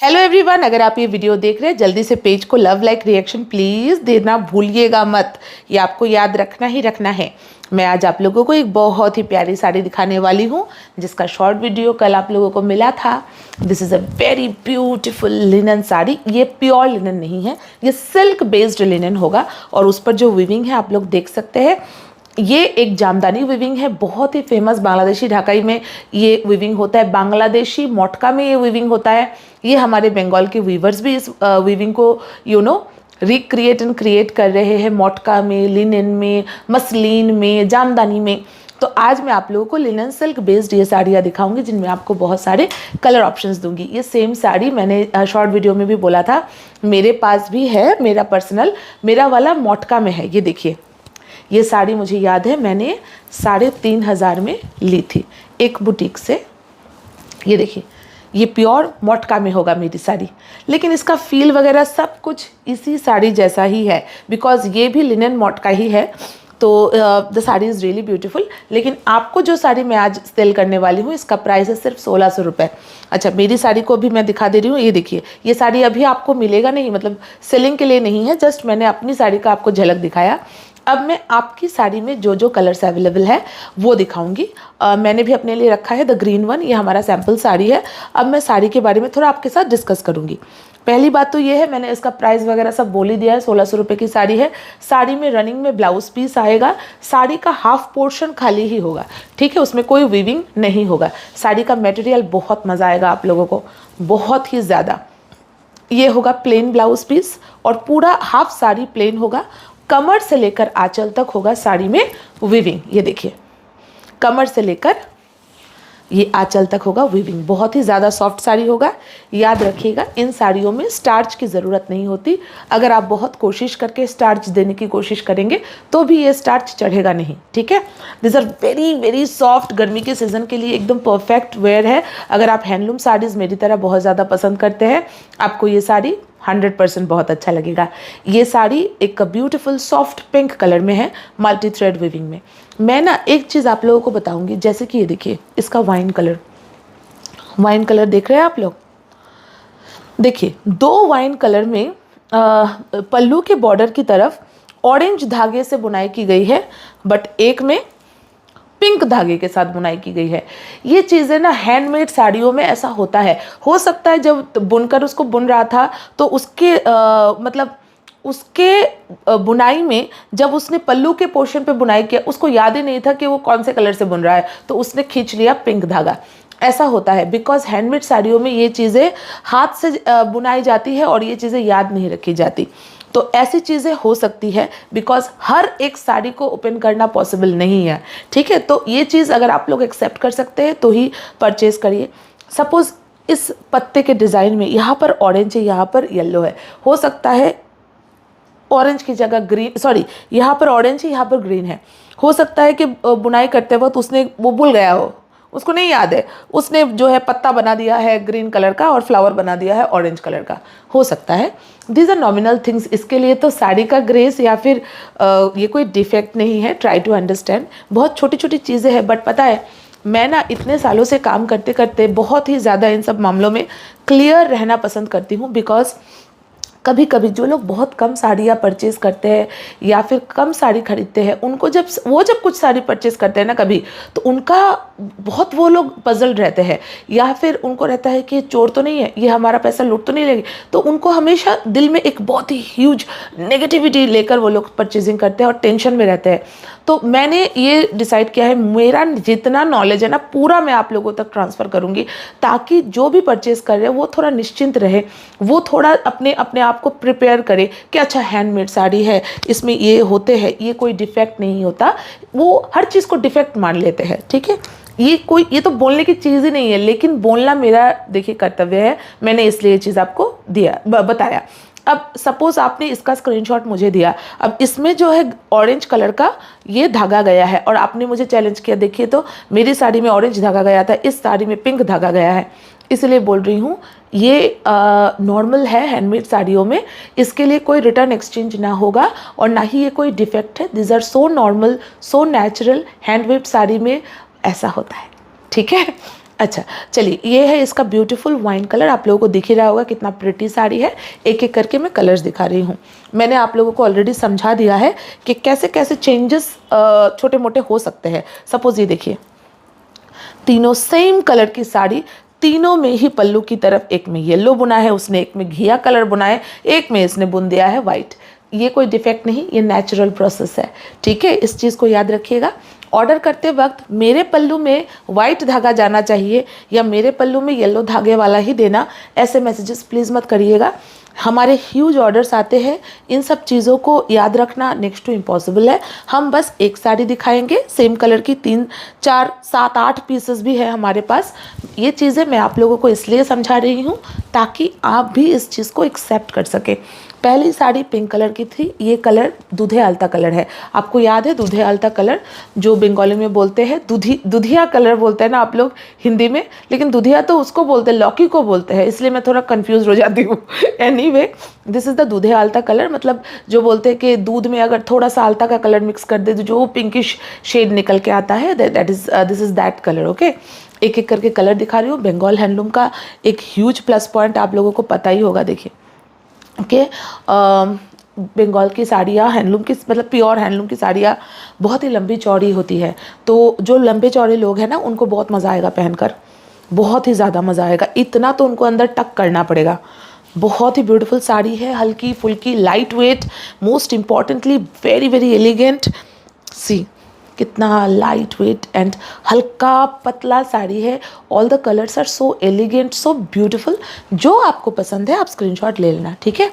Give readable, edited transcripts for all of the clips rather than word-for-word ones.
Hello everyone, अगर आप ये वीडियो देख रहे हैं जल्दी से पेज को लव लाइक रिएक्शन प्लीज़ देना भूलिएगा मत। ये आपको याद रखना ही रखना है। मैं आज आप लोगों को एक बहुत ही प्यारी साड़ी दिखाने वाली हूँ जिसका शॉर्ट वीडियो कल आप लोगों को मिला था। This is a very beautiful linen sari. ये प्योर लिनन नहीं है, ये सिल्क बेस्ड लिनन होगा और उस पर जो वीविंग है आप लोग देख सकते हैं। ये एक जामदानी वीविंग है, बहुत ही फेमस बांग्लादेशी ढाकाई में ये वीविंग होता है, बांग्लादेशी मोटका में ये वीविंग होता है। ये हमारे बंगाल के वीवर्स भी इस वीविंग को रिक्रिएट एंड क्रिएट कर रहे हैं, मोटका में, लिनन में, मसलिन में, जामदानी में। तो आज मैं आप लोगों को लिनन सिल्क बेस्ड ये साड़ियाँ दिखाऊंगी जिनमें आपको बहुत सारे कलर ऑप्शंस दूंगी। ये सेम साड़ी मैंने शॉर्ट वीडियो में भी बोला था, मेरे पास भी है, मेरा वाला मोटका में है। ये देखिए, ये साड़ी मुझे याद है मैंने 3,500 में ली थी एक बुटीक से। ये देखिए, ये प्योर मोटका में होगा मेरी साड़ी, लेकिन इसका फील वगैरह सब कुछ इसी साड़ी जैसा ही है बिकॉज ये भी लिनन मोटका ही है। तो the sari is really beautiful. लेकिन आपको जो साड़ी मैं आज सेल करने वाली हूँ इसका प्राइस है सिर्फ 1,600 रुपये। अच्छा, मेरी साड़ी को भी मैं दिखा दे रही हूँ। ये देखिए, ये साड़ी अभी आपको मिलेगा नहीं, मतलब सेलिंग के लिए नहीं है, जस्ट मैंने अपनी साड़ी का आपको झलक दिखाया। अब मैं आपकी साड़ी में जो जो कलर्स अवेलेबल है वो दिखाऊंगी। मैंने भी अपने लिए रखा है द ग्रीन वन, ये हमारा सैम्पल साड़ी है। अब मैं साड़ी के बारे में थोड़ा आपके साथ डिस्कस करूंगी। पहली बात तो ये है, मैंने इसका प्राइस वगैरह सब बोल ही दिया है। 1,600 रुपये की साड़ी है। साड़ी में रनिंग में ब्लाउज पीस आएगा। साड़ी का हाफ पोर्शन खाली ही होगा, ठीक है, उसमें कोई वीविंग नहीं होगा। साड़ी का मटेरियल बहुत मज़ा आएगा आप लोगों को, बहुत ही ज़्यादा। ये होगा प्लेन ब्लाउज पीस और पूरा हाफ साड़ी प्लेन होगा। कमर से लेकर आंचल तक होगा साड़ी में वीविंग। ये देखिए, कमर से लेकर ये आंचल तक होगा वीविंग। बहुत ही ज़्यादा सॉफ्ट साड़ी होगा। याद रखिएगा, इन साड़ियों में स्टार्च की ज़रूरत नहीं होती। अगर आप बहुत कोशिश करके स्टार्च देने की कोशिश करेंगे तो भी ये स्टार्च चढ़ेगा नहीं, ठीक है। This are very very soft, गर्मी के सीज़न के लिए एकदम परफेक्ट वेयर है। अगर आप हैंडलूम साड़ीज़ मेरी तरह बहुत ज़्यादा पसंद करते हैं, आपको ये साड़ी 100% बहुत अच्छा लगेगा। ये साड़ी एक ब्यूटीफुल सॉफ्ट पिंक कलर में है, मल्टी थ्रेड वीविंग में। मैं ना एक चीज़ आप लोगों को बताऊंगी, जैसे कि ये देखिए, इसका वाइन कलर देख रहे हैं आप लोग। देखिए, 2 वाइन कलर में पल्लू के बॉर्डर की तरफ ऑरेंज धागे से बुनाई की गई है, बट एक में पिंक धागे के साथ बुनाई की गई है। ये चीज़ें ना हैंडमेड साड़ियों में ऐसा होता है। हो सकता है जब बुनकर उसको बुन रहा था तो उसके उसके बुनाई में जब उसने पल्लू के पोर्शन पे बुनाई किया, उसको याद ही नहीं था कि वो कौन से कलर से बुन रहा है, तो उसने खींच लिया पिंक धागा। ऐसा होता है बिकॉज हैंडमेड साड़ियों में ये चीज़ें हाथ से बुनाई जाती है और ये चीज़ें याद नहीं रखी जाती। तो ऐसी चीज़ें हो सकती है बिकॉज हर एक साड़ी को ओपन करना पॉसिबल नहीं है, ठीक है। तो ये चीज़ अगर आप लोग एक्सेप्ट कर सकते हैं तो ही परचेज करिए। सपोज़ इस पत्ते के डिज़ाइन में यहाँ पर ऑरेंज है, यहाँ पर येलो है, हो सकता है ऑरेंज की जगह ग्रीन, सॉरी, यहाँ पर ऑरेंज है, यहाँ पर ग्रीन है। हो सकता है कि बुनाई करते वक्त उसने वो भूल गया हो, उसको नहीं याद है, उसने जो है पत्ता बना दिया है ग्रीन कलर का और फ्लावर बना दिया है ऑरेंज कलर का, हो सकता है। These are nominal things. इसके लिए तो साड़ी का ग्रेस या फिर ये कोई डिफेक्ट नहीं है। ट्राई टू अंडरस्टैंड, बहुत छोटी छोटी चीज़ें हैं। बट पता है, मैं ना इतने सालों से काम करते करते बहुत ही ज़्यादा इन सब मामलों में क्लियर रहना पसंद करती हूँ। बिकॉज कभी कभी जो लोग बहुत कम साड़ियाँ परचेज़ करते हैं या फिर कम साड़ी खरीदते हैं, उनको जब कुछ साड़ी परचेज़ करते हैं ना कभी, तो उनका बहुत वो लोग पजल रहते हैं या फिर उनको रहता है कि चोर तो नहीं है, ये हमारा पैसा लूट तो नहीं लेगी। तो उनको हमेशा दिल में एक बहुत ही ह्यूज नेगेटिविटी लेकर वो लोग परचेजिंग करते हैं और टेंशन में रहते हैं। तो मैंने ये डिसाइड किया है, मेरा जितना नॉलेज है ना पूरा मैं आप लोगों तक ट्रांसफ़र करूँगी, ताकि जो भी परचेज़ कर रहे हैं वो थोड़ा निश्चिंत रहे, वो थोड़ा अपने आप को प्रिपेयर करे कि अच्छा हैंडमेड साड़ी है, इसमें ये होते हैं, ये कोई डिफेक्ट नहीं होता। वो हर चीज़ को डिफेक्ट मान लेते हैं, ठीक है। ये तो बोलने की चीज़ ही नहीं है, लेकिन बोलना मेरा देखिए कर्तव्य है। मैंने इसलिए ये चीज़ आपको बताया। अब सपोज आपने इसका स्क्रीनशॉट मुझे दिया, अब इसमें जो है ऑरेंज कलर का ये धागा गया है और आपने मुझे चैलेंज किया, देखिए तो मेरी साड़ी में ऑरेंज धागा गया था, इस साड़ी में पिंक धागा गया है। इसलिए बोल रही हूँ, ये नॉर्मल है हैंडमेड साड़ियों में, इसके लिए कोई रिटर्न एक्सचेंज ना होगा और ना ही ये कोई डिफेक्ट है। This are so normal, so natural. Handmade sari में ऐसा होता है, ठीक है। अच्छा चलिए, ये है इसका ब्यूटीफुल वाइन कलर। आप लोगों को दिख ही रहा होगा कितना प्रिटी साड़ी है। एक एक करके मैं कलर्स दिखा रही हूँ। मैंने आप लोगों को ऑलरेडी समझा दिया है कि कैसे कैसे चेंजेस छोटे मोटे हो सकते हैं। सपोज ये देखिए, तीनों सेम कलर की साड़ी, तीनों में ही पल्लू की तरफ एक में येलो बुना है उसने, एक में घिया कलर बुना है, एक में इसने बुन दिया है वाइट। ये कोई डिफेक्ट नहीं, ये नेचुरल प्रोसेस है, ठीक है। इस चीज़ को याद रखिएगा। ऑर्डर करते वक्त मेरे पल्लू में वाइट धागा जाना चाहिए या मेरे पल्लू में येलो धागे वाला ही देना, ऐसे मैसेजेस प्लीज़ मत करिएगा। हमारे ह्यूज ऑर्डर्स आते हैं, इन सब चीज़ों को याद रखना नेक्स्ट टू इम्पॉसिबल है। हम बस एक साड़ी दिखाएंगे सेम कलर की, 3 4 7 8 पीसेस भी है हमारे पास। ये चीज़ें मैं आप लोगों को इसलिए समझा रही हूँ ताकि आप भी इस चीज़ को एक्सेप्ट कर सकें। पहली साड़ी पिंक कलर की थी, ये कलर दूधे आलता कलर है। आपको याद है दूधे आलता कलर जो बंगाली में बोलते हैं दुधिया कलर बोलते हैं ना आप लोग हिंदी में, लेकिन दुधिया तो उसको बोलते हैं, लौकी को बोलते हैं, इसलिए मैं थोड़ा कंफ्यूज हो जाती हूँ। एनीवे, दिस इज़ द दूधे आलता कलर, मतलब जो बोलते हैं कि दूध में अगर थोड़ा सा आलता का कलर मिक्स कर दे तो जो पिंकिश शेड निकल के आता है, this is that colour. Okay, एक एक करके कलर दिखा रही हूँ। बंगाल हैंडलूम का एक ह्यूज प्लस पॉइंट आप लोगों को पता ही होगा। देखिए ओके, बंगाल की साड़ियाँ हैंडलूम की, मतलब प्योर हैंडलूम की साड़ियाँ बहुत ही लंबी चौड़ी होती है, तो जो लंबे चौड़े लोग हैं ना उनको बहुत मज़ा आएगा पहनकर, बहुत ही ज़्यादा मज़ा आएगा। इतना तो उनको अंदर टक करना पड़ेगा। बहुत ही ब्यूटीफुल साड़ी है, हल्की फुल्की, light weight, most importantly very very elegant. See कितना लाइट वेट एंड हल्का पतला साड़ी है। All the colours are so elegant, so beautiful. जो आपको पसंद है आप स्क्रीनशॉट ले लेना, ठीक है।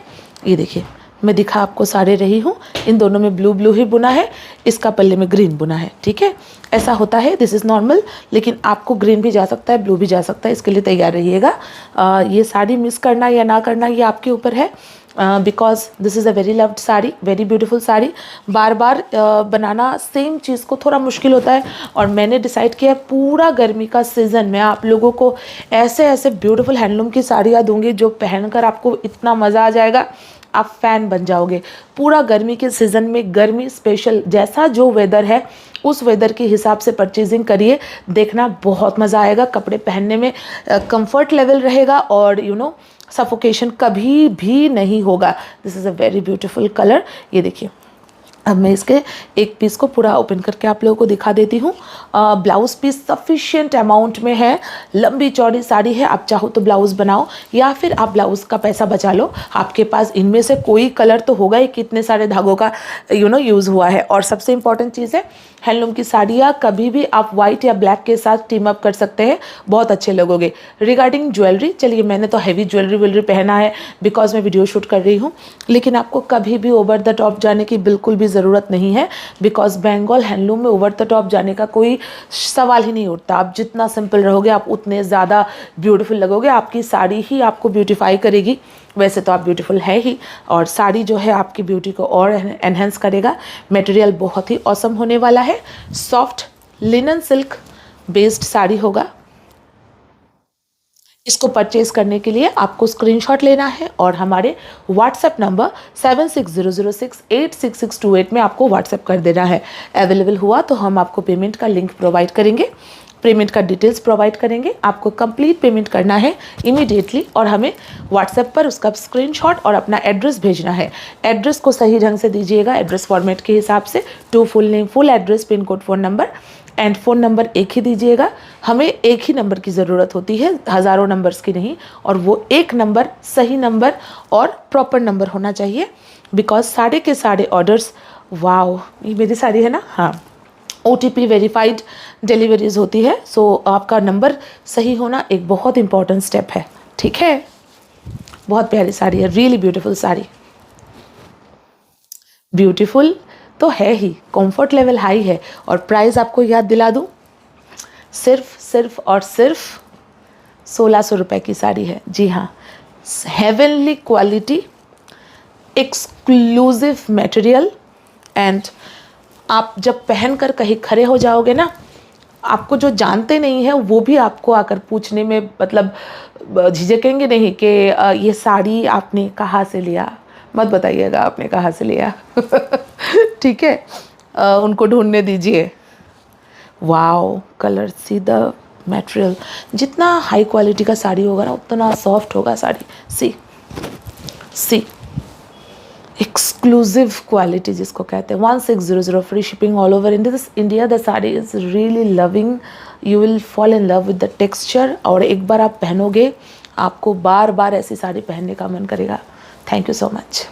ये देखिए मैं दिखा आपको साड़ी रही हूँ, इन दोनों में ब्लू ब्लू ही बुना है, इसका पल्ले में ग्रीन बुना है, ठीक है। ऐसा होता है, दिस इज़ नॉर्मल, लेकिन आपको ग्रीन भी जा सकता है, ब्लू भी जा सकता है, इसके लिए तैयार रहिएगा। ये साड़ी मिस करना या ना करना ये आपके ऊपर है, because this is a very loved sari, very beautiful sari. बार बार बनाना सेम चीज़ को थोड़ा मुश्किल होता है, और मैंने डिसाइड किया पूरा गर्मी का सीज़न मैं आप लोगों को ऐसे ऐसे ब्यूटीफुल हैंडलूम की साड़ियाँ दूंगी जो पहनकर आपको इतना मज़ा आ जाएगा, आप फ़ैन बन जाओगे। पूरा गर्मी के सीज़न में गर्मी स्पेशल, जैसा जो वेदर है उस वेदर के हिसाब से परचेजिंग करिए, देखना बहुत मज़ा आएगा। कपड़े पहनने में कंफर्ट लेवल रहेगा और सफोकेशन कभी भी नहीं होगा। This is a very beautiful colour. ये देखिए, अब मैं इसके एक पीस को पूरा ओपन करके आप लोगों को दिखा देती हूँ। ब्लाउज़ पीस सफिशिएंट अमाउंट में है, लंबी चौड़ी साड़ी है। आप चाहो तो ब्लाउज़ बनाओ या फिर आप ब्लाउज़ का पैसा बचा लो। आपके पास इनमें से कोई कलर तो होगा ही, कितने सारे धागों का यूज़ हुआ है। और सबसे इम्पॉर्टेंट चीज़ है, हैंडलूम की साड़ियाँ कभी भी आप वाइट या ब्लैक के साथ टीम अप कर सकते हैं, बहुत अच्छे लगोगे। रिगार्डिंग ज्वेलरी, चलिए मैंने तो हैवी ज्वेलरी पहना है बिकॉज मैं वीडियो शूट कर रही हूँ, लेकिन आपको कभी भी ओवर द टॉप जाने की बिल्कुल भी ज़रूरत नहीं है, बिकॉज बंगाल हैंडलूम में ओवर द टॉप जाने का कोई सवाल ही नहीं उठता। आप जितना सिंपल रहोगे आप उतने ज़्यादा ब्यूटीफुल लगोगे। आपकी साड़ी ही आपको ब्यूटीफाई करेगी। वैसे तो आप ब्यूटीफुल है ही, और साड़ी जो है आपकी ब्यूटी को और एनहेंस करेगा। मटेरियल बहुत ही ऑसम होने वाला है, soft linen silk based sari होगा। इसको परचेज करने के लिए आपको स्क्रीनशॉट लेना है और हमारे व्हाट्सएप नंबर 7600686628 में आपको व्हाट्सएप कर देना है। अवेलेबल हुआ तो हम आपको पेमेंट का लिंक प्रोवाइड करेंगे, पेमेंट का डिटेल्स प्रोवाइड करेंगे। आपको कंप्लीट पेमेंट करना है इमीडिएटली और हमें व्हाट्सएप पर उसका स्क्रीनशॉट और अपना एड्रेस भेजना है। एड्रेस को सही ढंग से दीजिएगा, एड्रेस फॉर्मेट के हिसाब से, 2 full name, full address, pin code, phone number and phone number एक ही दीजिएगा। हमें एक ही नंबर की ज़रूरत होती है, हज़ारों नंबर्स की नहीं, और वो एक नंबर सही नंबर और प्रॉपर नंबर होना चाहिए, बिकॉज साढ़े के साढ़े ऑर्डर्स, वाओ ये मेरी साड़ी है ना, हाँ, OTP वेरीफाइड डिलीवरीज होती है। सो आपका नंबर सही होना एक बहुत इंपॉर्टेंट स्टेप है, ठीक है। बहुत प्यारी साड़ी है, रियली ब्यूटीफुल साड़ी। ब्यूटीफुल तो है ही, कंफर्ट लेवल हाई है, और प्राइस आपको याद दिला दूँ, सिर्फ और सिर्फ 1600 रुपये की साड़ी है। जी हाँ, heavenly quality, exclusive material, and आप जब पहनकर कहीं खड़े हो जाओगे ना, आपको जो जानते नहीं हैं वो भी आपको आकर पूछने में मतलब झिझकेंगे नहीं कि ये साड़ी आपने कहाँ से लिया। मत बताइएगा आपने कहाँ से लिया। ठीक है, उनको ढूंढने दीजिए। Wow colour, see the material, जितना हाई क्वालिटी का साड़ी होगा ना उतना सॉफ्ट होगा साड़ी। सी एक्सक्लूसिव क्वालिटी जिसको कहते हैं, 1600 free shipping all over India. The sari is really loving, you will fall in love with the texture, और एक बार आप पहनोगे आपको बार बार ऐसी साड़ी पहनने का मन करेगा। Thank you so much.